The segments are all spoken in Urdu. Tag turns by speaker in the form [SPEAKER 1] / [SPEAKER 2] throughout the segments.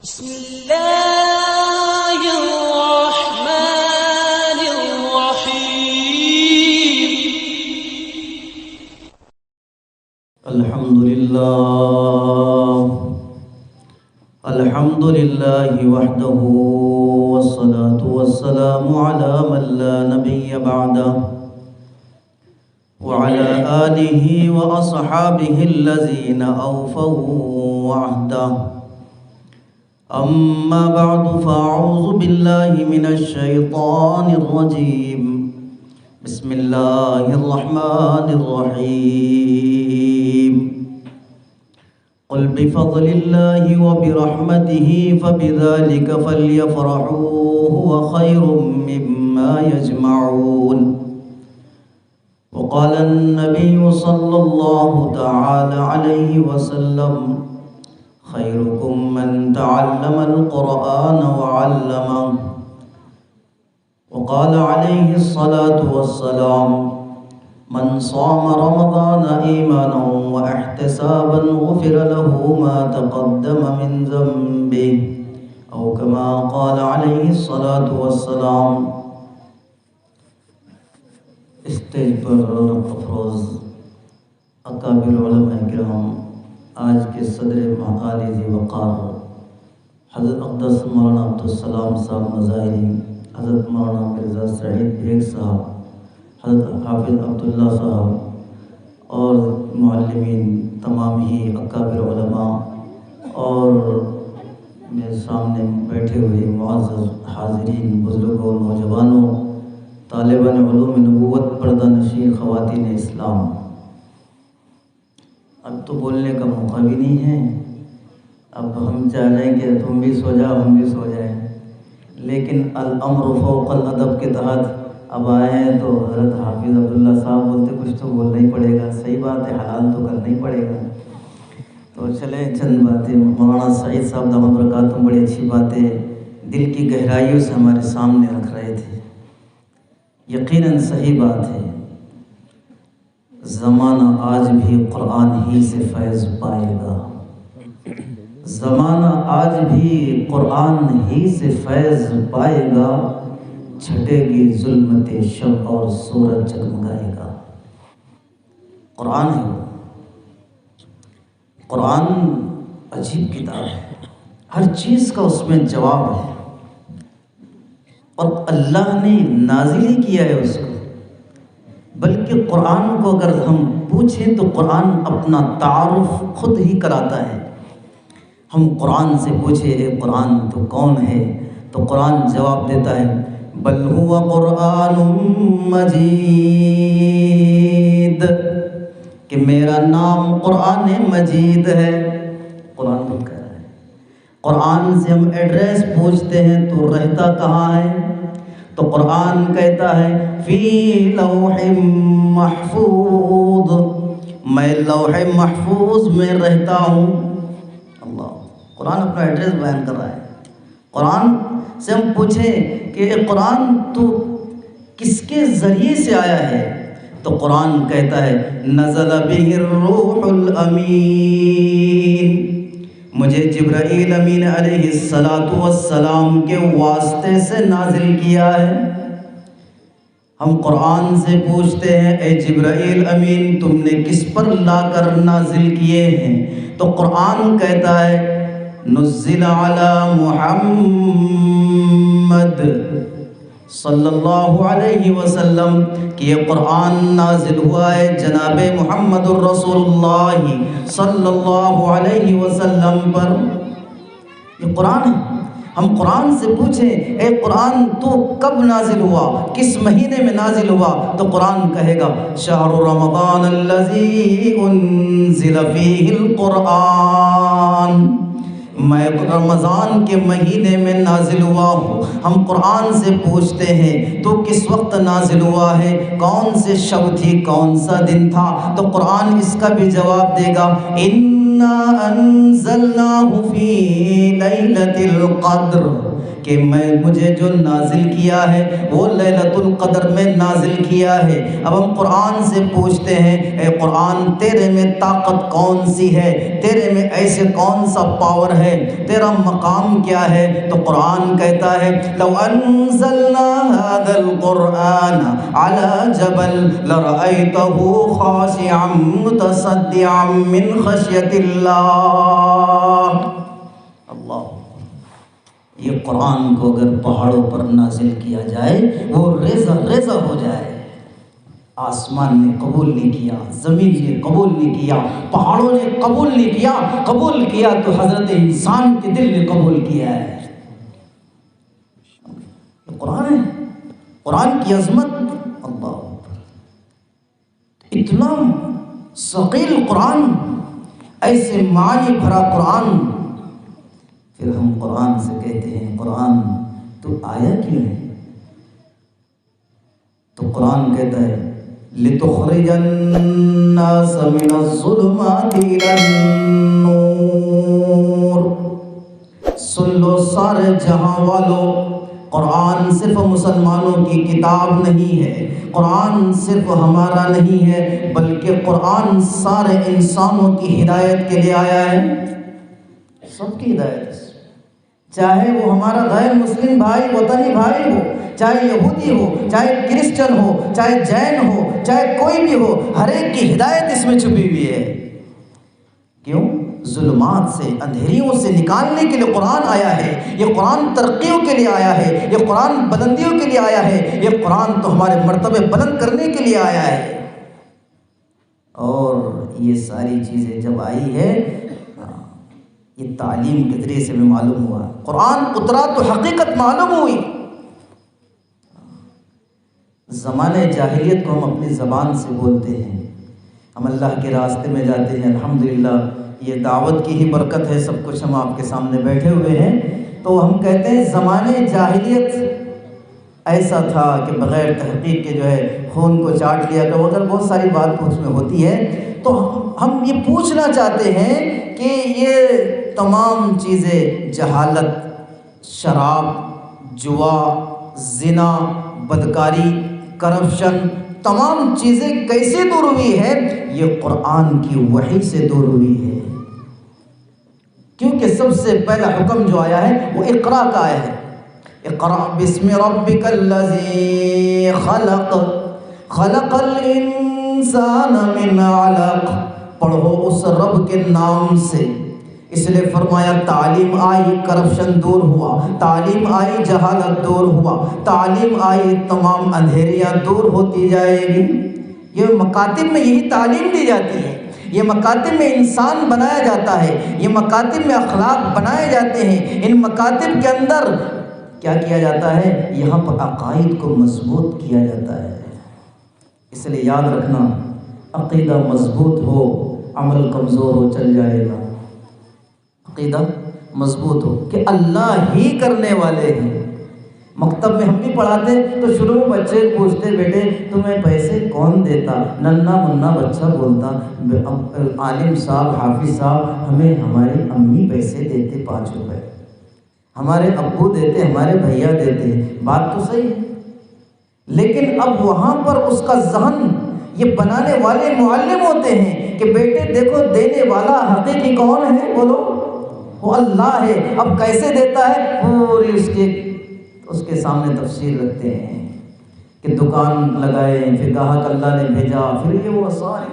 [SPEAKER 1] بسم الله الرحمن الرحيم.
[SPEAKER 2] الحمد لله وحده والصلاة والسلام على من لا نبي بعده وعلى آله وأصحابه الذين أوفوا وعده. أما بعد فأعوذ بالله من الشيطان الرجيم. بسم الله الرحمن الرحيم. قل بفضل الله وبرحمته فبذلك فليفرحوا هو خير مما يجمعون. وقال النبي صلى الله تعالى عليه وسلم: خيركم من تعلم القرآن وعلمه. وقال عليه الصلاة والسلام: من صام رمضان إيمانا واحتسابا غفر له ما تقدم من ذنبه، أو كما قال عليه الصلاة والسلام. اسٹیج پر رونق افروز اکابر علماء کرام، آج کے صدر معالی ذی وقار حضرت اقدس مولانا عبدالسلام صاحب مظاہری، حضرت مولانا مرزا سعید بیگ صاحب، حضرت حافظ عبداللہ صاحب اور معلمین، تمام ہی اکابر علماء اور میرے سامنے بیٹھے ہوئے معزز حاضرین، بزرگوں، نوجوانوں، طالبان علوم نبوت، پردہ نشین خواتین اسلام. اب تو بولنے کا موقع بھی نہیں ہے. اب ہم چاہ رہے ہیں کہ تم بھی سو جاؤ، ہم بھی سو جائیں، لیکن الامر فوق الادب کے تحت اب آئے ہیں تو حضرت حافظ عبداللہ صاحب بولتے کچھ تو بولنا ہی پڑے گا. صحیح بات ہے، حلال تو کرنا ہی پڑے گا. تو چلیں چند باتیں. مولانا سعید صاحب دامت برکاتہم بڑی اچھی باتیں دل کی گہرائیوں سے ہمارے سامنے رکھ رہے تھے. یقیناً صحیح بات ہے، زمانہ آج بھی قرآن ہی سے فیض پائے گا. زمانہ آج بھی قرآن ہی سے فیض پائے گا. چھٹے گی ظلمت شب اور سورج جگمگائے گا. قرآن ہے، قرآن عجیب کتاب ہے، ہر چیز کا اس میں جواب ہے، اور اللہ نے نازل ہی کیا ہے اس کو. بلکہ قرآن کو اگر ہم پوچھیں تو قرآن اپنا تعارف خود ہی کراتا ہے. ہم قرآن سے پوچھے اے قرآن تو کون ہے، تو قرآن جواب دیتا ہے بل هو قرآن مجید، کہ میرا نام قرآن مجید ہے. قرآن خود کہہ رہا ہے. قرآن سے ہم ایڈریس پوچھتے ہیں تو رہتا کہاں ہے، تو قرآن کہتا ہے فی لوح محفوظ، میں لوح محفوظ میں رہتا ہوں. اللہ، قرآن اپنا ایڈریس بیان کر رہا ہے. قرآن سے ہم پوچھیں کہ قرآن تو کس کے ذریعے سے آیا ہے، تو قرآن کہتا ہے نزل بہ الروح الامین، مجھے جبرائیل امین علیہ السلام کے واسطے سے نازل کیا ہے. ہم قرآن سے پوچھتے ہیں اے جبرائیل امین تم نے کس پر لا کر نازل کیے ہیں، تو قرآن کہتا ہے نزل علی محمد صلی اللہ علیہ وسلم، کہ یہ قرآن نازل ہوا ہے جناب محمد الرسول اللہ صلی اللہ علیہ وسلم پر. یہ قرآن ہے. ہم قرآن سے پوچھیں اے قرآن تو کب نازل ہوا، کس مہینے میں نازل ہوا، تو قرآن کہے گا شہر رمضان الذی انزل فیہ القرآن، میں رمضان کے مہینے میں نازل ہوا ہوں. ہم قرآن سے پوچھتے ہیں تو کس وقت نازل ہوا ہے، کون سے شب تھی، کون سا دن تھا، تو قرآن اس کا بھی جواب دے گا ان اِنَّا أَنزَلْنَاهُ فِي لَيْلَةِ الْقَدْرِ کہ مجھے جو نازل کیا ہے وہ لیلۃ القدر میں نازل کیا ہے۔ اب ہم قرآن سے پوچھتے ہیں اے قرآن تیرے میں طاقت کون سی ہے، تیرے میں ایسے کون سا پاور ہے، تیرا مقام کیا ہے؟ تو قرآن کہتا ہے لو انزلنا هذا القرآن على جبل لرأيته خاشعا متصدعا من خشية الله۔ اللہ، یہ قرآن کو اگر پہاڑوں پر نازل کیا جائے وہ ریزہ ریزہ ہو جائے۔ آسمان نے قبول نہیں کیا، زمین نے قبول نہیں کیا، پہاڑوں نے قبول نہیں کیا، قبول کیا تو حضرت انسان کے دل نے قبول کیا ہے۔ یہ قرآن ہے، قرآن کی عظمت، اللہ اتنا ثقیل قرآن، ایسے معانی بھرا قرآن۔ پھر ہم قرآن سے کہتے ہیں قرآن تو آیا کیوں ہے؟ تو قرآن کہتا ہے لِتُخْرِجَ النَّاسَ مِنَ الظُّلُمَاتِ إِلَى النُّورِ۔ سن لو سارے جہاں والوں، قرآن صرف مسلمانوں کی کتاب نہیں ہے، قرآن صرف ہمارا نہیں ہے، بلکہ قرآن سارے انسانوں کی ہدایت کے لیے آیا ہے، سب کی ہدایت، چاہے وہ ہمارا غیر مسلم بھائی وطنی بھائی ہو، چاہے یہودی ہو، چاہے کرسچن ہو، چاہے جین ہو، چاہے کوئی بھی ہو، ہر ایک کی ہدایت اس میں چھپی ہوئی ہے۔ کیوں؟ ظلمات سے، اندھیریوں سے نکالنے کے لیے قرآن آیا ہے، یہ قرآن ترقیوں کے لیے آیا ہے، یہ قرآن بلندیوں کے لیے آیا ہے، یہ قرآن تو ہمارے مرتبے بلند کرنے کے لیے آیا ہے۔ اور یہ ساری چیزیں جب آئی ہے، یہ تعلیم کے ذریعے سے میں معلوم ہوا، قرآن اترا تو حقیقت معلوم ہوئی۔ زمانے جاہلیت کو ہم اپنی زبان سے بولتے ہیں، ہم اللہ کے راستے میں جاتے ہیں، الحمدللہ یہ دعوت کی ہی برکت ہے، سب کچھ ہم آپ کے سامنے بیٹھے ہوئے ہیں، تو ہم کہتے ہیں زمانے جاہلیت ایسا تھا کہ بغیر تحقیق کے جو ہے خون کو چاٹ لیا، تو اگر بہت ساری بات اس میں ہوتی ہے، تو ہم یہ پوچھنا چاہتے ہیں کہ یہ تمام چیزیں جہالت، شراب، جوا، زنا، بدکاری، کرپشن، تمام چیزیں کیسے دور ہوئی ہے؟ یہ قرآن کی وحی سے دور ہوئی ہے، کیونکہ سب سے پہلا حکم جو آیا ہے وہ اقرا کا آیا ہے، اقرا بسم ربک الذی خلق، خلق الانسان من علق، پڑھو اس رب کے نام سے، اس لیے فرمایا تعلیم آئی کرپشن دور ہوا، تعلیم آئی جہالت دور ہوا، تعلیم آئی تمام اندھیریاں دور ہوتی جائے گی۔ یہ مکاتب میں یہی تعلیم دی جاتی ہے، یہ مکاتب میں انسان بنایا جاتا ہے، یہ مکاتب میں اخلاق بنائے جاتے ہیں، ان مکاتب کے اندر کیا کیا جاتا ہے؟ یہاں پر عقائد کو مضبوط کیا جاتا ہے۔ اس لیے یاد رکھنا، عقیدہ مضبوط ہو عمل کمزور ہو چل جائے گا، عقیدہ مضبوط ہو کہ اللہ ہی کرنے والے ہیں۔ مکتب میں ہم بھی پڑھاتے تو شروع میں بچے پوچھتے بیٹے تمہیں پیسے کون دیتا؟ ننھا منا بچہ بولتا عالم صاحب، حافظ صاحب ہمیں ہماری امی پیسے دیتے 5 روپے، ہمارے ابو دیتے، ہمارے بھیا دیتے۔ بات تو صحیح ہے، لیکن اب وہاں پر اس کا ذہن یہ بنانے والے معلم ہوتے ہیں کہ بیٹے دیکھو دینے والا حقیقی کون ہے؟ بولو، وہ اللہ ہے۔ اب کیسے دیتا ہے؟ پوری اس کے سامنے تفسیر رکھتے ہیں کہ دکان لگائے، پھر گاہک اللہ نے بھیجا، پھر یہ وہ سارے۔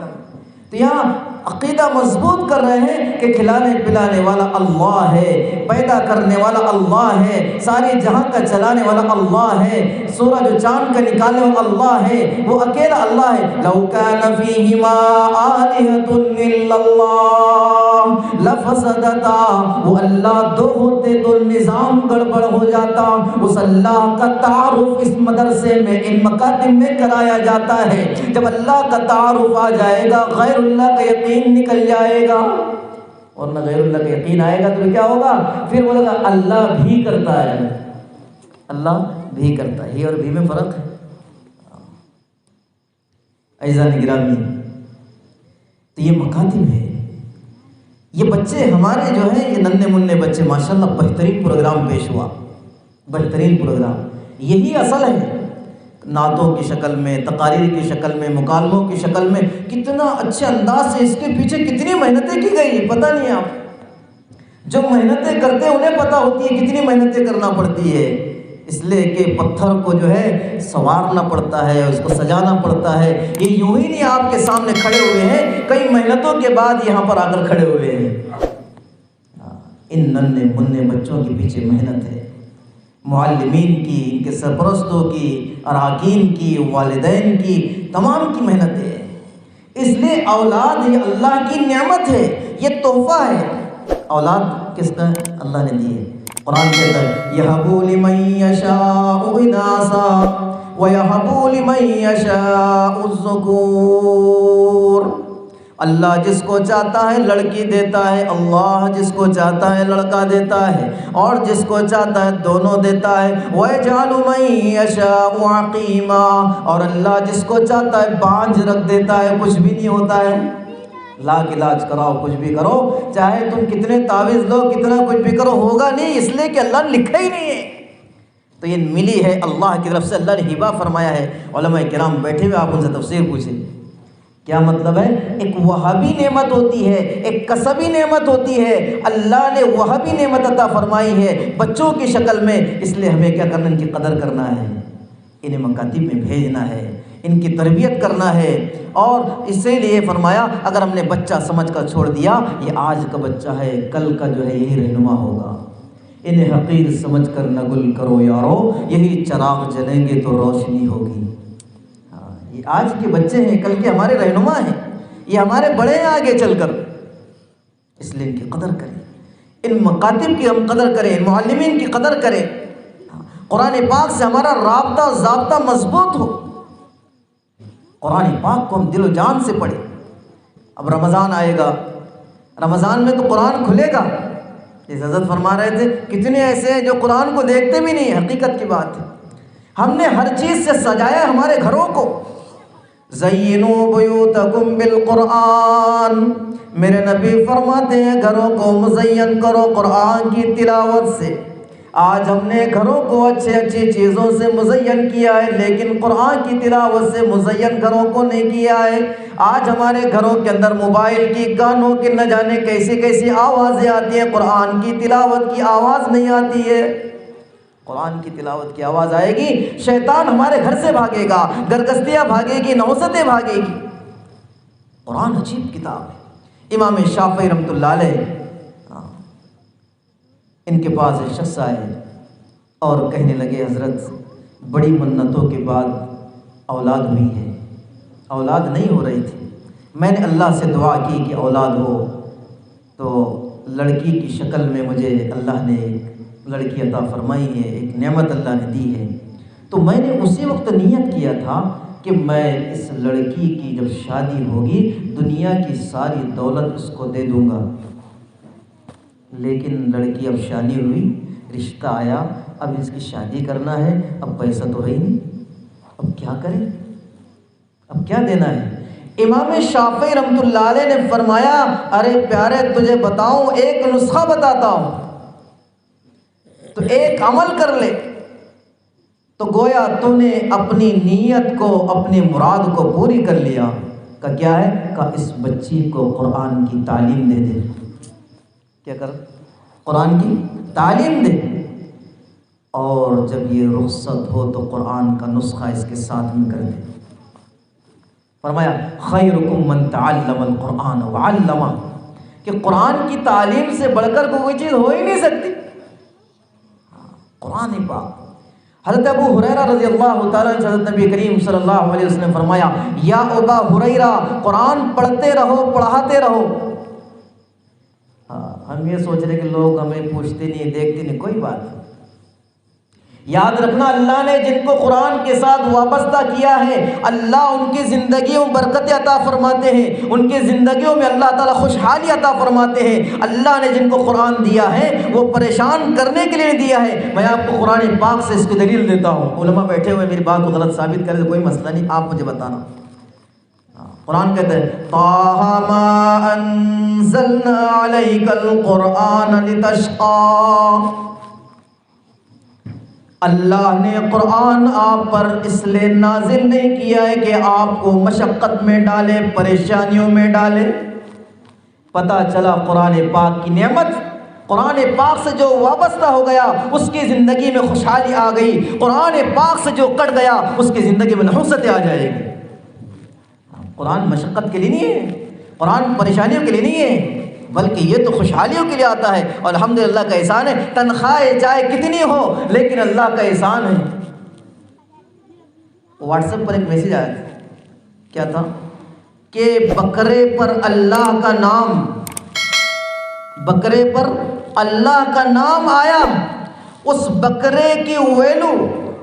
[SPEAKER 2] تو یہاں عقیدہ مضبوط کر رہے ہیں کہ کھلانے پلانے والا اللہ ہے، پیدا کرنے والا اللہ ہے، ساری جہاں کا چلانے والا اللہ ہے، سورج و چاند کا نکالنے والا اللہ ہے، وہ اکیلا اللہ ہے۔ لو کان فیہما آلہۃ الا اللہ لفسدتا، وہ اللہ 2 ہوتے تو نظام گڑبڑ ہو جاتا۔ اس اللہ کا تعارف اس مدرسے میں، ان مکاتب میں کرایا جاتا ہے۔ جب اللہ کا تعارف آ جائے گا غیر اللہ کا یقین نکل جائے گا، اور نہ غیر اللہ کا یقین آئے گا تو کیا ہوگا؟ پھر بولے گا اللہ بھی کرتا ہے، اللہ بھی کرتا ہے۔ یہ اور بھی میں فرق ہے۔ اعزائے گرامی، تو یہ مکاتب ہے، یہ بچے ہمارے جو ہیں، یہ ننھے منھے بچے ماشاءاللہ بہترین پروگرام پیش ہوا، بہترین پروگرام، یہی اصل ہے۔ نعتوں کی شکل میں، تقاریر کی شکل میں، مکالموں کی شکل میں، کتنا اچھے انداز سے اس کے پیچھے کتنی محنتیں کی گئی، پتہ نہیں آپ جو محنتیں کرتے ہیں انہیں پتہ ہوتی ہے کتنی محنتیں کرنا پڑتی ہے، اس لیے کہ پتھر کو جو ہے سنوارنا پڑتا ہے، اس کو سجانا پڑتا ہے، یہ یوں ہی نہیں آپ کے سامنے کھڑے ہوئے ہیں، کئی محنتوں کے بعد یہاں پر آ کر کھڑے ہوئے ہیں۔ ان ننھے منھے بچوں کے پیچھے محنت ہے، معلمین کی، ان کے سرپرستوں کی، اراکین کی، والدین کی، تمام کی محنت ہے۔ اس لیے اولاد یہ اللہ کی نعمت ہے، یہ تحفہ ہے۔ اولاد کس کا اللہ نے دی ہے؟ قرآن کہتا ہے یَهَبُ لِمَن يَشَاءُ إِنَاثًا وَيَهَبُ لِمَن يَشَاءُ الذُّكُورَ۔ اللہ جس کو چاہتا ہے لڑکی دیتا ہے، اللہ جس کو چاہتا ہے لڑکا دیتا ہے، اور جس کو چاہتا ہے دونوں دیتا ہے۔ وَيَجْعَلُ مَن يَشَاءُ عَقِيمًا، اور اللہ جس کو چاہتا ہے بانجھ رکھ دیتا ہے، کچھ بھی نہیں ہوتا ہے۔ لاکھ علاج کراؤ، کچھ بھی کرو، چاہے تم کتنے تعویذ لو، کتنا کچھ بھی کرو، ہوگا نہیں، اس لیے کہ اللہ نے لکھا ہی نہیں ہے۔ تو یہ ملی ہے اللہ کی طرف سے، اللہ نے ہبہ فرمایا ہے۔ علماء کرام بیٹھے ہوئے، آپ ان سے تفسیر پوچھیں کیا مطلب ہے؟ ایک وہابی نعمت ہوتی ہے، ایک کسبی نعمت ہوتی ہے، اللہ نے وہابی نعمت عطا فرمائی ہے بچوں کی شکل میں، اس لیے ہمیں کیا کرنا، ان کی قدر کرنا ہے، انہیں مکاتب میں بھیجنا ہے، ان کی تربیت کرنا ہے۔ اور اسی لیے فرمایا اگر ہم نے بچہ سمجھ کر چھوڑ دیا، یہ آج کا بچہ ہے، کل کا جو ہے یہی رہنما ہوگا۔ انہیں حقیر سمجھ کر نہ گل کرو یارو، یہی چراغ جلیں گے تو روشنی ہوگی۔ یہ آج کے بچے ہیں، کل کے ہمارے رہنما ہیں، یہ ہمارے بڑے ہیں آگے چل کر، اس لیے ان کی قدر کریں، ان مکاتب کی ہم قدر کریں، ان معلمین کی قدر کریں، قرآن پاک سے ہمارا رابطہ ضابطہ مضبوط ہو، قرآن پاک کو ہم دل و جان سے پڑھیں۔ اب رمضان آئے گا، رمضان میں تو قرآن کھلے گا، جس حضرت فرما رہے تھے کتنے ایسے ہیں جو قرآن کو دیکھتے بھی نہیں، حقیقت کی بات ہے۔ ہم نے ہر چیز سے سجایا ہمارے گھروں کو، زینوا بیوتکم بالقرآن، میرے نبی فرماتے ہیں گھروں کو مزین کرو قرآن کی تلاوت سے۔ آج ہم نے گھروں کو اچھی چیزوں سے مزین کیا ہے، لیکن قرآن کی تلاوت سے مزین گھروں کو نہیں کیا ہے۔ آج ہمارے گھروں کے اندر موبائل کی، گانوں کی، نہ جانے کیسی کیسی آوازیں آتی ہیں، قرآن کی تلاوت کی آواز نہیں آتی ہے۔ قرآن کی تلاوت کی آواز آئے گی، شیطان ہمارے گھر سے بھاگے گا، گرگستیاں بھاگے گی، نوستیں بھاگے گی۔ قرآن عجیب کتاب ہے۔ امام شافعی رحمۃ اللہ علیہ، ان کے پاس ایک شخص آئے اور کہنے لگے حضرت بڑی منتوں کے بعد اولاد ہوئی ہے، اولاد نہیں ہو رہی تھی، میں نے اللہ سے دعا کی کہ اولاد ہو، تو لڑکی کی شکل میں مجھے اللہ نے ایک لڑکی عطا فرمائی ہے، ایک نعمت اللہ نے دی ہے، تو میں نے اسی وقت نیت کیا تھا کہ میں اس لڑکی کی جب شادی ہوگی دنیا کی ساری دولت اس کو دے دوں گا، لیکن لڑکی اب شادی ہوئی، رشتہ آیا، اب اس کی شادی کرنا ہے، اب پیسہ تو ہے ہی نہیں، اب کیا کریں، اب کیا دینا ہے؟ امام شافعی رحمۃ اللہ علیہ نے فرمایا ارے پیارے تجھے بتاؤں، ایک نسخہ بتاتا ہوں، تو ایک عمل کر لے، تو گویا تو نے اپنی نیت کو، اپنی مراد کو پوری کر لیا۔ کہ کیا ہے؟ کہ اس بچی کو قرآن کی تعلیم دے دے۔ کیا کر؟ قرآن کی تعلیم دے، اور جب یہ رخصت ہو تو قرآن کا نسخہ اس کے ساتھ میں کر دے۔ فرمایا خیرکم من تعلم القرآن وعلمہ، کہ قرآن کی تعلیم سے بڑھ کر کوئی چیز ہو ہی نہیں سکتی۔ قرآن پاک، حضرت ابو ہریرہ رضی اللہ تعالیٰ عنہ، حضرت نبی کریم صلی اللہ علیہ وسلم نے فرمایا یا ابا ہریرہ قرآن پڑھتے رہو، پڑھاتے رہو۔ ہم یہ سوچ رہے کہ لوگ ہمیں پوچھتے نہیں، دیکھتے نہیں، کوئی بات نہیں، یاد رکھنا اللہ نے جن کو قرآن کے ساتھ وابستہ کیا ہے، اللہ ان کی زندگیوں میں برکت عطا فرماتے ہیں، ان کی زندگیوں میں اللہ تعالیٰ خوشحالی عطا فرماتے ہیں۔ اللہ نے جن کو قرآن دیا ہے وہ پریشان کرنے کے لیے دیا ہے۔ میں آپ کو قرآن پاک سے اس کی دلیل دیتا ہوں، علماء بیٹھے ہوئے میری بات کو غلط ثابت کرے تو کوئی مسئلہ نہیں، آپ مجھے بتانا۔ قرآن کہتا ہے طٰہٰ مَا أَنزَلْنَا عَلَيْكَ الْقُرْآنَ لِتَشْقَىٰ، اللہ نے قرآن آپ پر اس لیے نازل نہیں کیا ہے کہ آپ کو مشقت میں ڈالے، پریشانیوں میں ڈالے۔ پتہ چلا قرآن پاک کی نعمت، قرآن پاک سے جو وابستہ ہو گیا اس کی زندگی میں خوشحالی آ گئی، قرآن پاک سے جو کٹ گیا اس کی زندگی میں نحوست آ جائے گی۔ قرآن مشقت کے لیے نہیں ہے، قرآن پریشانیوں کے لیے نہیں ہے، بلکہ یہ تو خوشحالیوں کے لیے آتا ہے۔ اور الحمدللہ کا احسان ہے، تنخواہ چاہے کتنی ہو لیکن اللہ کا احسان ہے۔ واٹس ایپ پر ایک میسیج آیا تھا، کیا تھا کہ بکرے پر اللہ کا نام، بکرے پر اللہ کا نام آیا، اس بکرے کی ویلو،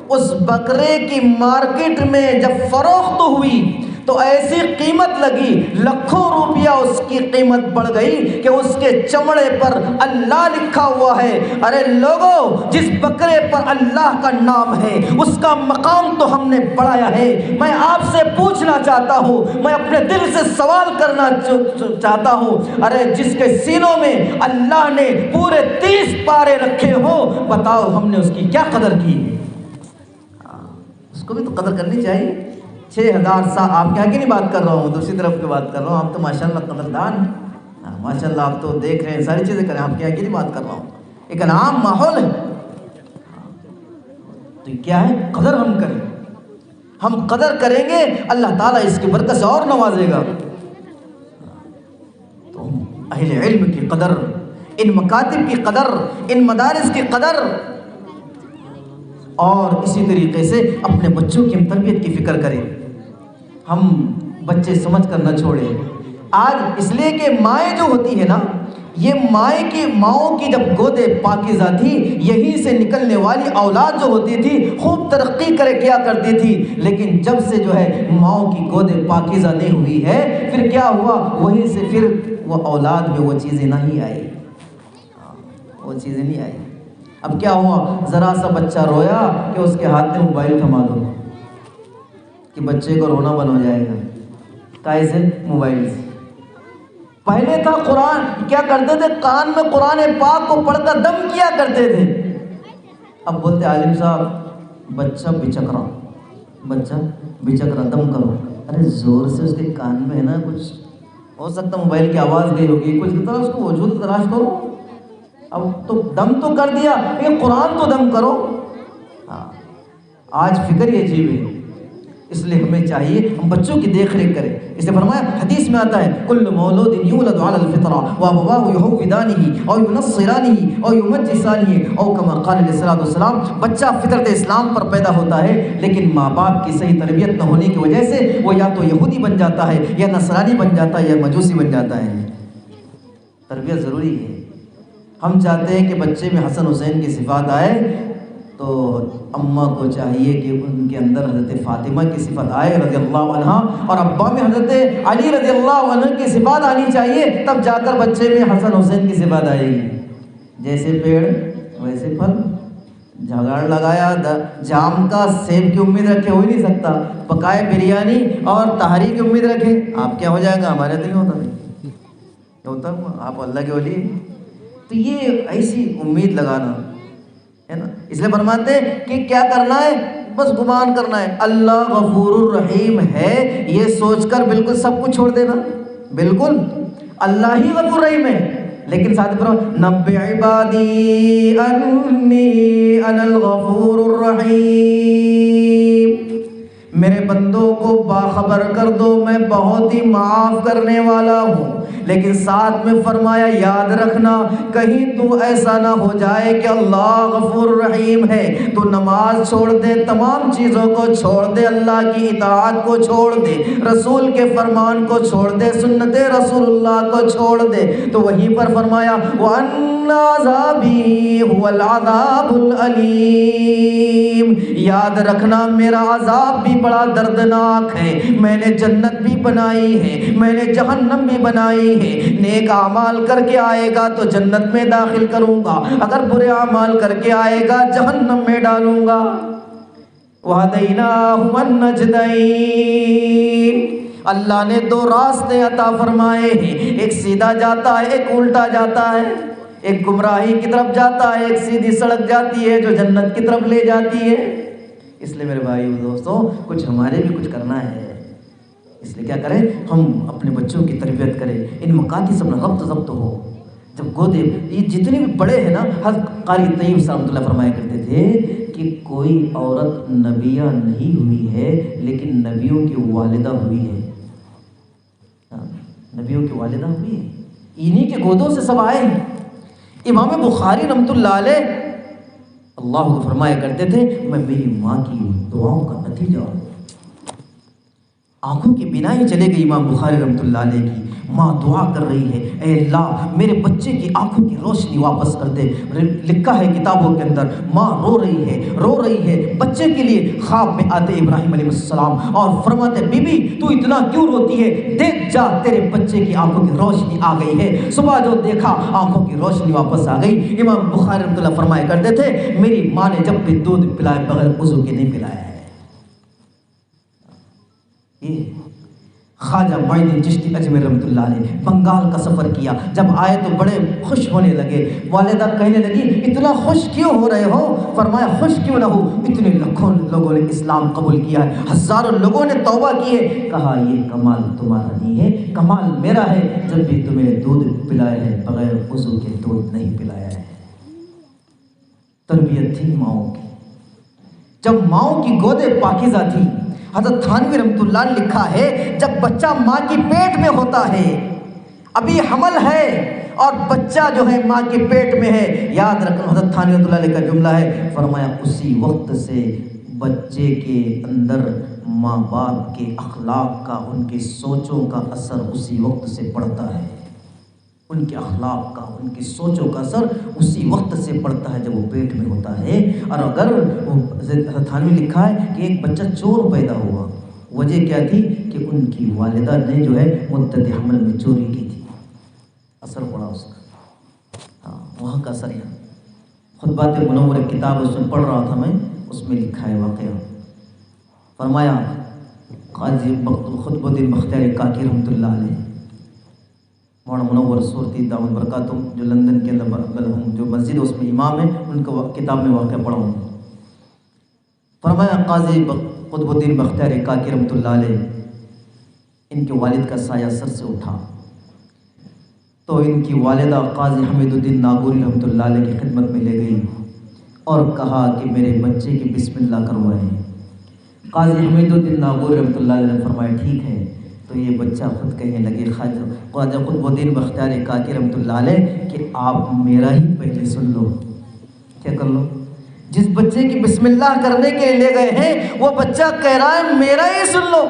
[SPEAKER 2] اس بکرے کی مارکیٹ میں جب فروخت ہوئی تو ایسی قیمت لگی، لاکھوں روپیہ اس کی قیمت بڑھ گئی کہ اس کے چمڑے پر اللہ لکھا ہوا ہے۔ ارے لوگو، جس بکرے پر اللہ کا نام ہے اس کا مقام تو ہم نے بڑھایا ہے۔ میں آپ سے پوچھنا چاہتا ہوں، میں اپنے دل سے سوال کرنا چاہتا ہوں، ارے جس کے سینوں میں اللہ نے پورے 30 پارے رکھے ہو، بتاؤ ہم نے اس کی کیا قدر کی؟ اس کو بھی تو قدر کرنی چاہیے۔ 6000 سال آپ کے آگے نہیں بات کر رہا ہوں، دوسری طرف کی بات کر رہا ہوں۔ آپ تو ماشاءاللہ قدردان ہیں، ماشاءاللہ آپ تو دیکھ رہے ہیں، ساری چیزیں کریں، آپ کے آگے نہیں بات کر رہا ہوں۔ ایک عام ماحول ہے تو کیا ہے، قدر ہم کریں، ہم قدر کریں گے اللہ تعالیٰ اس کی برکت سے اور نوازے گا۔ تو اہل علم کی قدر، ان مکاتب کی قدر، ان مدارس کی قدر، اور اسی طریقے سے اپنے بچوں کی ہم تربیت کی فکر کریں، ہم بچے سمجھ کر نہ چھوڑیں۔ آج اس لیے کہ مائیں جو ہوتی ہے نا، یہ ماؤں کی جب گودے پاکیزہ تھی، یہیں سے نکلنے والی اولاد جو ہوتی تھی خوب ترقی کیا کرتی تھی، لیکن جب سے جو ہے ماؤں کی گودے پاکیزہ نہیں ہوئی ہے، پھر کیا ہوا، وہیں سے پھر وہ اولاد میں وہ چیزیں نہیں آئی، وہ چیزیں نہیں آئی۔ اب کیا ہوا، ذرا سا بچہ رویا کہ اس کے ہاتھ میں موبائل تھما دو کہ بچے کو رونا بند ہو جائے گا، کیسے؟ موبائل سے۔ پہلے تھا قرآن، کیا کرتے تھے، کان میں قرآن پاک کو پڑھ کر دم کیا کرتے تھے۔ اب بولتے عالم صاحب بچہ بچک رہا، دم کرو۔ ارے زور سے اس کے کان میں ہے نا، کچھ ہو سکتا موبائل کی آواز گئی ہوگی، کچھ کی طرح اس کو وجود تلاش کرو۔ اب تو دم تو کر دیا، لیکن قرآن تو دم کرو۔ ہاں، آج فکر یہ عجیب ہے، اس لیے ہمیں چاہیے ہم بچوں کی دیکھ ریکھ کریں۔ اس نے فرمایا، حدیث میں آتا ہے، کل مولود یولد علی الفطرہ وابواہ یہودانہ او ینصرانہ او یمجسانہ او کما قال علیہ الصلوۃ والسلام۔ بچہ فطرت اسلام پر پیدا ہوتا ہے، لیکن ماں باپ کی صحیح تربیت نہ ہونے کی وجہ سے وہ یا تو یہودی بن جاتا ہے، یا نصرانی بن جاتا ہے، یا مجوسی بن جاتا ہے۔ تربیت ضروری ہے۔ ہم چاہتے ہیں کہ بچے میں حسن حسین کی صفات آئے، تو اماں کو چاہیے کہ ان کے اندر حضرت فاطمہ کی صفت آئے رضی اللہ عنہ، اور ابا میں حضرت علی رضی اللہ عنہ کی صفات آنی چاہیے، تب جا کر بچے میں حسن حسین کی صفات آئے گی۔ جیسے پیڑ ویسے پھل، جھگڑ لگایا جام کا سیب کی امید رکھے ہو ہی نہیں سکتا، پکائے بریانی اور تہاری کی امید رکھے، آپ کیا ہو جائے گا، ہمارے تو نہیں ہوتا ہوتا، آپ اللہ کے ولی۔ تو یہ ایسی امید لگانا ہے نا، اس لیے فرماتے ہیں کہ کیا کرنا ہے، بس گمان کرنا ہے اللہ غفور الرحیم ہے، یہ سوچ کر بالکل سب کچھ چھوڑ دینا، بالکل اللہ ہی غفور رحیم ہے، لیکن ساتھ فرماؤ نبئ عبادی انی انا الغفور الرحیم، میرے بندوں کو باخبر کر دو میں بہت ہی معاف کرنے والا ہوں۔ لیکن ساتھ میں فرمایا یاد رکھنا کہیں تو ایسا نہ ہو جائے کہ اللہ غفور رحیم ہے تو نماز چھوڑ دے، تمام چیزوں کو چھوڑ دے، اللہ کی اطاعت کو چھوڑ دے، رسول کے فرمان کو چھوڑ دے، سنت رسول اللہ کو چھوڑ دے۔ تو وہیں پر فرمایا وَأَنَّ عَذَابِي هُوَ الْعَذَابُ الْأَلِيمُ، یاد رکھنا میرا عذاب بھی بڑا دردناک ہے، میں نے جنت بھی بنائی ہے، میں نے جہنم بھی بنائی ہے، نیک اعمال کر کے آئے گا تو جنت میں داخل کروں گا، اگر برے اعمال کر کے آئے گا جہنم میں ڈالوں گا۔ وَهَدَيْنَاهُمَا النَّجْدَيْنِ، اللہ نے دو راستے عطا فرمائے ہیں، ایک سیدھا جاتا ہے، ایک الٹا جاتا ہے، ایک گمراہی کی طرف جاتا ہے، ایک سیدھی سڑک جاتی ہے جو جنت کی طرف لے جاتی ہے۔ اس لیے میرے بھائیو دوستوں، کچھ ہمارے بھی کچھ کرنا ہے، اس لیے کیا کریں، ہم اپنے بچوں کی تربیت کریں، ان مکاتی سب ضبط ہو۔ جب گودے یہ جتنے بھی بڑے ہیں نا، حضرت قاری طیب صاحب رحمۃ اللہ فرمایا کرتے تھے کہ کوئی عورت نبیہ نہیں ہوئی ہے لیکن نبیوں کی والدہ ہوئی ہے، نبیوں کی والدہ ہوئی ہے، انہی کے گودوں سے سب آئے ہیں۔ امام بخاری رحمۃ اللہ علیہ اللہ کو فرمایا کرتے تھے، میں میری ماں کی دعاؤں کا نتیجہ ہوں۔ آنکھوں کی بنا ہی چلے گئی امام بخاری رحمۃ اللہ علیہ کی، ماں دعا کر رہی ہے، اے اللہ میرے بچے کی آنکھوں کی روشنی واپس کر دے۔ لکھا ہے کتابوں کے اندر، ماں رو رہی ہے بچے کے لیے۔ خواب میں آتے ابراہیم علیہ السلام اور فرماتے، بی بی تو اتنا کیوں روتی ہے، دیکھ جا تیرے بچے کی آنکھوں کی روشنی آ گئی ہے۔ صبح جو دیکھا آنکھوں کی روشنی واپس آ گئی۔ امام بخاری رحمۃ اللہ فرمایا کرتے تھے، میری ماں نے جب بھی دودھ پلائے بغیر وضو کے نہیں پلایا ہے۔ یہ خواجہ معین الدین چشتی اجمیر رحمۃ اللہ علیہ بنگال کا سفر کیا، جب آئے تو بڑے خوش ہونے لگے۔ والدہ کہنے لگی، اتنا خوش کیوں ہو رہے ہو؟ فرمایا، خوش کیوں نہ ہو، اتنے لاکھوں لوگوں نے اسلام قبول کیا ہے، ہزاروں لوگوں نے توبہ کی ہے۔ کہا، یہ کمال تمہارا نہیں ہے، کمال میرا ہے، جب بھی تمہیں دودھ پلایا ہے بغیر وضو کے دودھ نہیں پلایا ہے۔ تربیت تھی ماؤں کی، جب ماؤں کی گودیں پاکیزہ تھی۔ حضرت تھانوی رحمۃ اللہ نے لکھا ہے، جب بچہ ماں کی پیٹ میں ہوتا ہے، ابھی حمل ہے اور بچہ جو ہے ماں کے پیٹ میں ہے، یاد رکھنا حضرت تھانوی رحمۃ اللہ علیہ کا جملہ ہے، فرمایا اسی وقت سے بچے کے اندر ماں باپ کے اخلاق کا، ان کے سوچوں کا اثر اسی وقت سے پڑتا ہے، ان کے اخلاق کا، ان کی سوچوں کا اثر اسی وقت سے پڑتا ہے جب وہ پیٹ میں ہوتا ہے۔ اور اگر وہ تھانوی لکھا ہے کہ ایک بچہ چور پیدا ہوا، وجہ کیا تھی کہ ان کی والدہ نے جو ہے مدت حمل میں چوری کی تھی، اثر پڑا اس کا، ہاں وہاں کا اثر ہے۔ خطبات منور کتاب اس میں پڑھ رہا تھا میں، اس میں لکھا ہے واقعہ، فرمایا قاضی خطب الدین بختیاری کاکی رحمۃ اللہ علیہ، مولانا منور صورتی دامت برکاتہم جو لندن کے اندر جو مسجد اس میں امام ہے، ان کو کتاب میں واقعہ پڑھا ہوں۔ فرمایا قاضی قطب الدین بختیاری کاکی رحمۃ اللہ علیہ، ان کے والد کا سایہ سر سے اٹھا تو ان کی والدہ قاضی حمید الدین ناگوری رحمۃ اللہ علیہ کی خدمت میں لے گئی اور کہا کہ میرے بچے کی بسم اللہ کروائیں۔ قاضی حمید الدین ناگوری رحمۃ اللہ علیہ نے فرمایا ٹھیک ہے، تو یہ بچہ خود کہنے لگے خواجہ قطب الدین بختیاری کاکی رحمۃ اللہ علیہ کہ آپ میرا ہی پہلے سن لو، کیا کر لو، جس بچے کی بسم اللہ کرنے کے لیے لے گئے ہیں وہ بچہ کہہ رہا ہے میرا ہی سن لو۔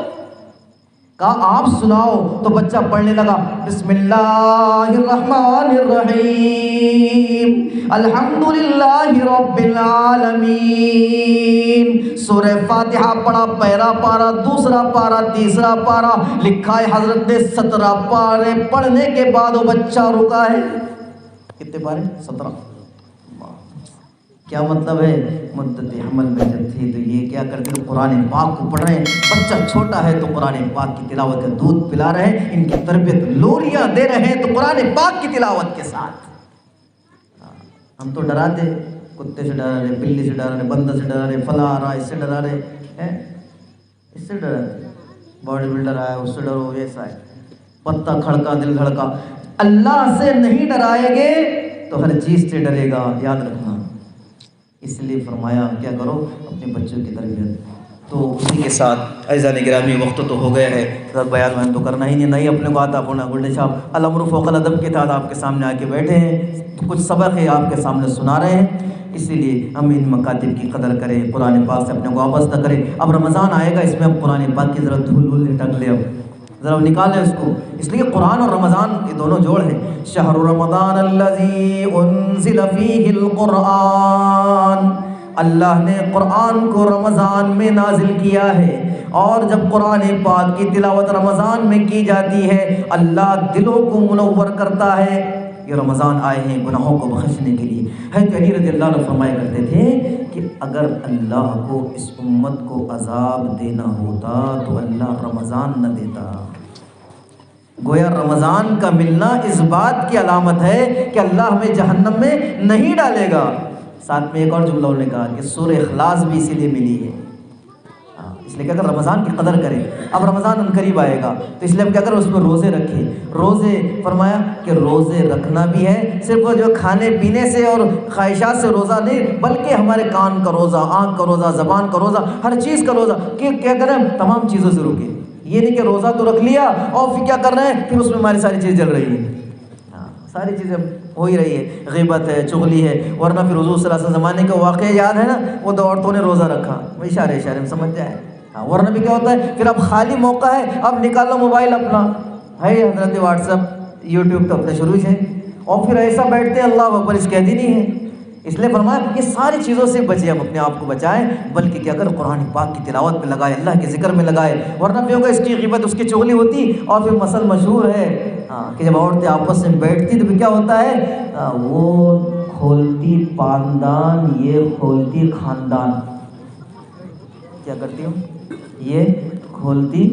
[SPEAKER 2] کہا آپ سناؤ، تو بچہ پڑھنے لگا، بسم اللہ الرحمن الرحیم الحمدللہ رب العالمین۔ سورہ فاتحہ پڑھا، پہلا پارہ، دوسرا پارہ، تیسرا پارہ، لکھا ہے حضرت نے 17 پارے پڑھنے کے بعد وہ بچہ رکا ہے۔ کتنے پارے؟ 17۔ کیا مطلب ہے؟ مدت حمل میں جب تھے تو یہ کیا کرتے تھے، قرآن پاک کو پڑھ رہے ہیں، بچہ چھوٹا ہے تو قرآن پاک کی تلاوت کا دودھ پلا رہے ہیں، ان کی تربیت لوریاں دے رہے ہیں تو قرآن پاک کی تلاوت کے ساتھ۔ ہم تو ڈراتے، کتے سے ڈرا رہے، بلی سے ڈرا رہے، بندر سے ڈرا رہے، فلاں آ رہا اس سے ڈرا رہے، اس سے ڈرا رہے، باڈی بلڈر آیا اس سے ڈرو، ایسا ہے، پتا کھڑکا دل دھڑکا۔ اللہ سے نہیں ڈرائیں گے تو ہر چیز سے ڈرے گا، یاد رکھنا۔ اس لیے فرمایا کیا کرو اپنے بچوں کی تربیت۔ تو اسی کے ساتھ عزیزان گرامی وقت تو ہو گیا ہے، بیان میں تو کرنا ہی نہیں اپنے کو آتا اپنا گلڈے صاحب الامر فوق الادب کے تحت آپ کے سامنے آ کے بیٹھے ہیں، کچھ سبق ہے آپ کے سامنے سنا رہے ہیں، اسی لیے ہم ان مکاتب کی قدر کریں، قرآن پاک سے اپنے کو وابستہ کریں۔ اب رمضان آئے گا، اس میں اب قرآن پاک کی ذرا دھول ٹنگ لے، اب ذرا نکالیں اس کو، اس لیے قرآن اور رمضان یہ دونوں جوڑ ہیں۔ شہر رمضان الذی انزل فیہ القرآن، اللہ نے قرآن کو رمضان میں نازل کیا ہے، اور جب قرآن پاک کی تلاوت رمضان میں کی جاتی ہے اللہ دلوں کو منور کرتا ہے۔ یہ رمضان آئے ہیں گناہوں کو بخشنے کے لیے۔ حضرت علی رضی اللہ عنہ فرمایا کرتے تھے کہ اگر اللہ کو اس امت کو عذاب دینا ہوتا تو اللہ رمضان نہ دیتا۔ گویا رمضان کا ملنا اس بات کی علامت ہے کہ اللہ ہمیں جہنم میں نہیں ڈالے گا۔ ساتھ میں ایک اور جملہ انہوں نے کہا کہ سورہ اخلاص بھی اسی لیے ملی ہے، اس لیے کہ اگر رمضان کی قدر کریں، اب رمضان ان قریب آئے گا تو اس لیے ہم کیا کریں، اس میں روزے رکھیں۔ روزے فرمایا کہ روزے رکھنا بھی ہے، صرف وہ جو کھانے پینے سے اور خواہشات سے روزہ نہیں، بلکہ ہمارے کان کا روزہ، آنکھ کا روزہ، زبان کا روزہ، ہر چیز کا روزہ، کہ کیا کریں تمام چیزوں سے رکیں۔ یہ نہیں کہ روزہ تو رکھ لیا اور پھر کیا کر رہے ہیں، پھر اس میں ہماری ساری چیز جل رہی ہے، ساری چیزیں ہو ہی رہی ہے، غیبت ہے، چغلی ہے۔ ورنہ پھر حضور صلی اللہ علیہ وسلم زمانے کا واقعہ یاد ہے نا، وہ دو عورتوں نے روزہ رکھا، وہ اشارے اشارے میں سمجھ جائے۔ ورنہ بھی کیا ہوتا ہے، پھر اب خالی موقع ہے، اب نکالو موبائل اپنا، ہے حضرت واٹس ایپ یوٹیوب تو اپنے شروع ہے، اور پھر ایسا بیٹھتے ہیں اللہ اکبر، اس قید ہی نہیں ہے۔ اس لیے فرمایا یہ ساری چیزوں سے بچے، ہم اپنے آپ کو بچائیں، بلکہ کیا کریں قرآن پاک کی تلاوت میں لگائے، اللہ کے ذکر میں لگائے۔ ورنہ پھر ہوگا اس کی غیبت، اس کی چغلی ہوتی، اور پھر مسئلہ مشہور ہے کہ جب عورتیں آپس میں بیٹھتی تو پھر کیا ہوتا ہے، وہ کھولتی پاندان یہ کھولتی خاندان۔ کیا کرتی ہوں، یہ کھولتی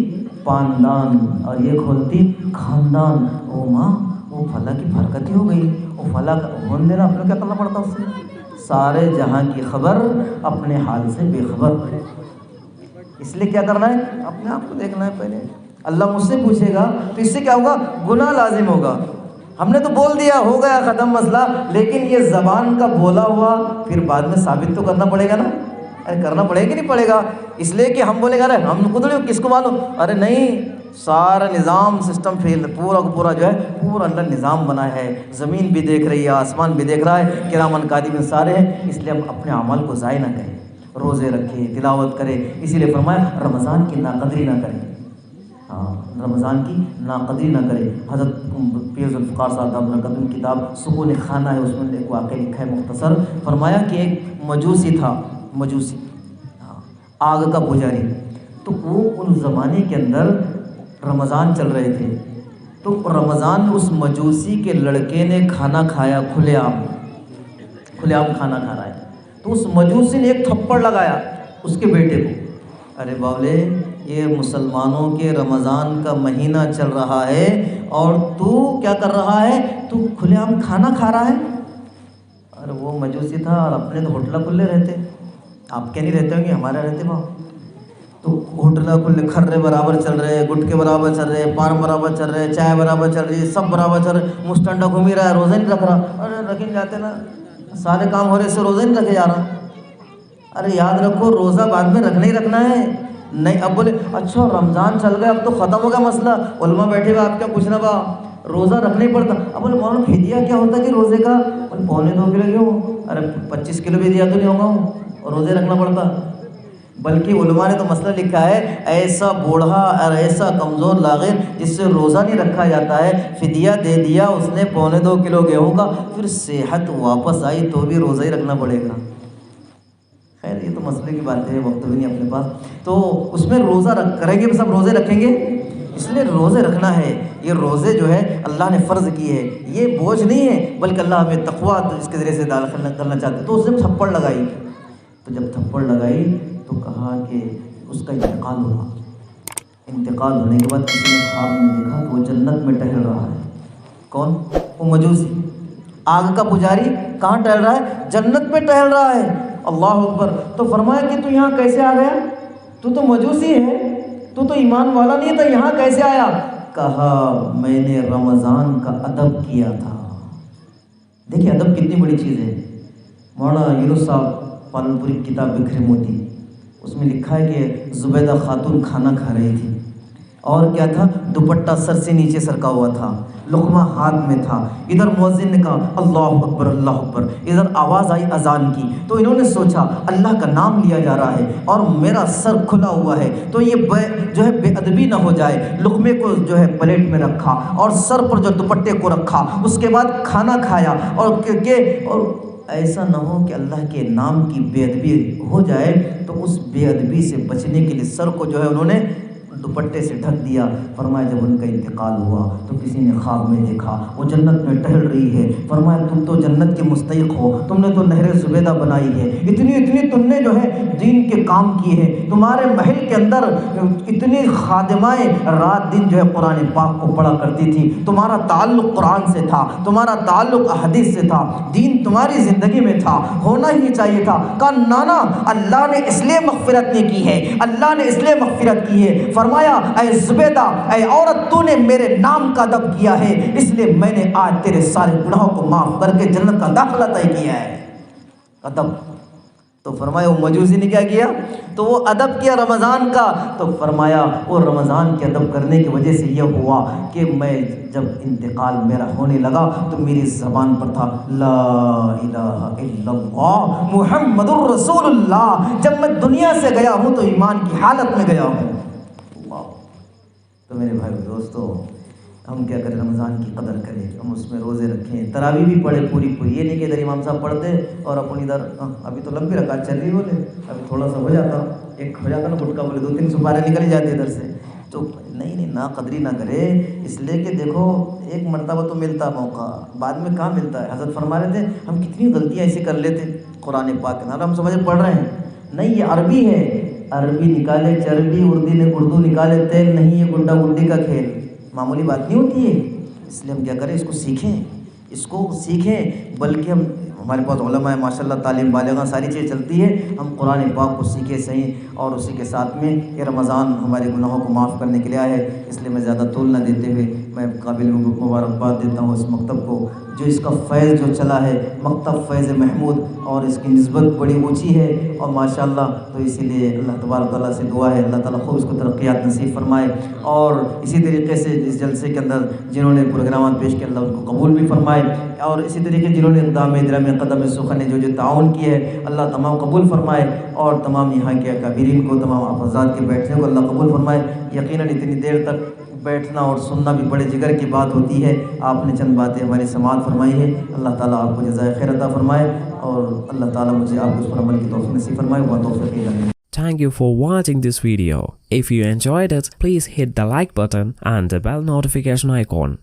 [SPEAKER 2] پاندان اور یہ کھولتی خاندان۔ او ماں، وہ فلاں کی فرقتی ہو گئی، وہ فلاں کا ہون دینا، اپنے کیا کرنا پڑتا اس سے، سارے جہاں کی خبر اپنے حال سے بے خبر۔ اس لیے کیا کرنا ہے، اپنے آپ کو دیکھنا ہے پہلے۔ اللہ مجھ سے پوچھے گا تو اس سے کیا ہوگا، گناہ لازم ہوگا۔ ہم نے تو بول دیا، ہو گیا ختم مسئلہ، لیکن یہ زبان کا بولا ہوا پھر بعد میں ثابت تو کرنا پڑے گا نا، ارے کرنا پڑے گا کہ نہیں پڑے گا؟ اس لیے کہ ہم بولیں گے ارے ہم خود نہیں، کس کو معلوم، ارے نہیں، سارا نظام سسٹم فیل، پورا کا پورا جو ہے پورا اللہ نظام بنا ہے، زمین بھی دیکھ رہی ہے، آسمان بھی دیکھ رہا ہے، کرامن کاتبین سارے ہیں۔ اس لیے ہم اپنے اعمال کو ضائع نہ کریں، روزے رکھیں، تلاوت کریں۔ اسی لیے فرمایا رمضان کی ناقدری نہ کریں، رمضان کی ناقدری نہ کرے۔ حضرت پیر ذوالفقار صاحب دامن کتاب سکون خانہ ہے، اس میں ایک واقعہ لکھا ہے مختصر۔ فرمایا کہ ایک مجوسی تھا، مجوسی آگ کا پجاری، تو وہ ان زمانے کے اندر رمضان چل رہے تھے، تو رمضان میں اس مجوسی کے لڑکے نے کھانا کھایا، کھلے عام کھانا کھا رہا ہے، تو اس مجوسی نے ایک تھپڑ لگایا اس کے بیٹے کو، ارے باولے یہ مسلمانوں کے رمضان کا مہینہ چل رہا ہے اور تو کیا کر رہا ہے، تو کھلے عام کھانا کھا رہا ہے۔ اور وہ مجوسی تھا اور اپنے تو ہوٹلہ کھلے رہتے، آپ کے نہیں رہتے ہوں گے، ہمارے رہتے وہاں، تو ہوٹلہ کھلے، کھرے برابر چل رہے، گٹکے برابر چل رہے، پان برابر چل رہے، چائے برابر چل رہی ہے، سب برابر چل رہے، مسٹنڈا گھوم ہی رہا ہے، روزہ نہیں رکھ رہا، ارے رکھیں جاتے نا، سارے کام ہو رہے سے روزہ نہیں رکھے جا رہا۔ ارے یاد رکھو روزہ بعد میں رکھنا ہی رکھنا ہے، نہیں اب بولے اچھا رمضان چل گیا اب تو ختم ہو گیا مسئلہ، علماء بیٹھے گا آپ کیا پوچھنا با، روزہ رکھنا ہی پڑتا۔ اب بولے مولانا فدیہ کیا ہوتا ہے کہ روزے کا، بولے 2.25 کلو کیوں، ارے 25 کلو بھی دیا تو نہیں ہوگا، اور روزے رکھنا پڑتا۔ بلکہ علماء نے تو مسئلہ لکھا ہے، ایسا بوڑھا اور ایسا کمزور لاغر جس سے روزہ نہیں رکھا جاتا ہے، فدیہ دے دیا اس نے 2.25 کلو گیہوں کا، پھر صحت واپس آئی تو بھی روزہ ہی رکھنا پڑے گا۔ خیر یہ تو مسئلے کی بات ہے، وقت بھی نہیں اپنے پاس، تو اس میں روزہ کریں گے، سب روزے رکھیں گے، اس لیے روزے رکھنا ہے۔ یہ روزے جو ہے اللہ نے فرض کی ہے، یہ بوجھ نہیں ہے، بلکہ اللہ ہمیں تقویٰ اس کے ذریعے سے داخل کرنا چاہتے، تو اس نے تھپڑ لگائی، تو جب تھپڑ لگائی تو کہا کہ اس کا انتقال ہوا، انتقال ہونے کے بعد کسی نے خواب میں دیکھا کہ وہ جنت میں ٹہل رہا ہے۔ کون؟ وہ مجوسی آگ کا پجاری، کہاں ٹہل رہا ہے؟ جنت میں ٹہل رہا ہے۔ اللہ اکبر۔ تو فرمایا کہ تو یہاں کیسے آ گیا، تو مجوسی ہے، تو ایمان والا نہیں تھا، یہاں کیسے آیا؟ کہا میں نے رمضان کا ادب کیا تھا۔ دیکھیں ادب کتنی بڑی چیز ہے۔ مولانا یونس صاحب پالنپوری کی کتاب بکھرے موتی، اس میں لکھا ہے کہ زبیدہ خاتون کھانا کھا رہی تھی، اور کیا تھا، دوپٹہ سر سے نیچے سرکا ہوا تھا، لقمہ ہاتھ میں تھا، ادھر مؤذن نے کہا اللہ اکبر اللہ اکبر، ادھر آواز آئی اذان کی، تو انہوں نے سوچا اللہ کا نام لیا جا رہا ہے اور میرا سر کھلا ہوا ہے، تو یہ جو ہے بے ادبی نہ ہو جائے، لقمے کو جو ہے پلیٹ میں رکھا اور سر پر جو دوپٹے کو رکھا، اس کے بعد کھانا کھایا، اور ایسا نہ ہو کہ اللہ کے نام کی بے ادبی ہو جائے، تو اس بے ادبی سے بچنے کے لیے سر کو جو ہے انہوں نے دوپٹے سے ڈھک دیا. فرمایا جب ان کا انتقال ہوا تو کسی نے خواب میں دیکھا وہ جنت میں ٹہل رہی ہے. فرمایا تم تو جنت کے مستحق ہو, تم نے تو نہر زبیدہ بنائی ہے, اتنی تم نے جو ہے دین کے کام کیے ہیں, تمہارے محل کے اندر اتنی خادمائیں رات دن جو ہے قرآن پاک کو پڑھا کرتی تھی, تمہارا تعلق قرآن سے تھا, تمہارا تعلق احادیث سے تھا, دین تمہاری زندگی میں تھا, ہونا ہی چاہیے تھا. کہا نانا اللہ نے اس لیے مغفرت نہیں کی ہے, اللہ نے اس لیے مغفرت کی ہے. فرمایا اے زبیدہ, اے عورت, تو نے میرے نام کا ادب کیا ہے, اس لیے میں نے آج تیرے سارے گناہوں کو معاف کر کے جنت کا داخلہ طے کیا ہے. ادب. تو فرمایا وہ مجوسی نے کیا کیا, تو وہ ادب کیا رمضان کا. تو فرمایا وہ رمضان کے ادب کرنے کی وجہ سے یہ ہوا کہ میں جب انتقال میرا ہونے لگا تو میری زبان پر تھا لا الہ الا اللہ محمد الرسول اللہ. جب میں دنیا سے گیا ہوں تو ایمان کی حالت میں گیا ہوں. تو میرے بھائی دوستو, ہم کیا کریں, رمضان کی قدر کریں, ہم اس میں روزے رکھیں, تراویح بھی پڑھیں پوری. یہ نہیں کہ ادھر امام صاحب پڑھتے اور اپنی ادھر ابھی تو لمبی رکعت چل رہی بولے, ابھی تھوڑا سا ہو جاتا, ایک ہو جاتا نا گٹکا بولے, 2-3 سپارے نکل جاتے ادھر سے. تو نہیں نا قدری نہ کرے, اس لیے کہ دیکھو ایک مرتبہ تو ملتا موقع, بعد میں کہاں ملتا ہے. حضرت فرما رہے تھے ہم کتنی غلطیاں ایسے کر لیتے قرآن پاک کے, ہم سمجھے پڑھ رہے ہیں, نہیں یہ عربی ہے, عربی نکالے چربی, اردو نکالے تیل, نہیں یہ گڈا گڈی کا کھیل, معمولی بات نہیں ہوتی ہے. اس لیے ہم کیا کریں, اس کو سیکھیں. بلکہ ہمارے پاس علماء ہیں ماشاء اللہ, تعلیم بالغاں ساری چیز چلتی ہے, ہم قرآن پاک کو سیکھیں صحیح. اور اسی کے ساتھ میں یہ رمضان ہمارے گناہوں کو معاف کرنے کے لیے آیا ہے. اس لیے میں زیادہ طول نہ دیتے ہوئے میں قابل مبارکباد دیتا ہوں اس مکتب کو جو اس کا فیض جو چلا ہے, مکتب فیض محمود, اور اس کی نسبت بڑی اونچی ہے اور ماشاءاللہ. تو اسی لیے اللہ تبارک تعالیٰ سے دعا ہے اللہ تعالیٰ خوب اس کو ترقیات نصیب فرمائے. اور اسی طریقے سے اس جلسے کے اندر جنہوں نے پروگرامات پیش کیے اللہ ان کو قبول بھی فرمائے, اور اسی طریقے جنہوں نے اقدام درام قدم سخن جو تعاون کیا ہے اللہ تمام قبول فرمائے, اور تمام یہاں کے اکابرین کو, تمام افراد کے بیٹھنے کو اللہ قبول فرمائے. یقیناً اتنی دیر تک بیٹھنا اور سننا بھی بڑے جگر کی بات ہوتی ہے. آپ نے چند باتیں ہماری سماعت فرمائی ہے, اللہ تعالیٰ آپ کو جزائے خیر عطا فرمائے, اور اللہ تعالیٰ مجھے آپ کو اس پر عمل کی توفیق نصیب فرمائے. وہ توفیق ہے.
[SPEAKER 3] Thank you for watching this video. If you enjoyed it, please hit the like button and the bell notification icon.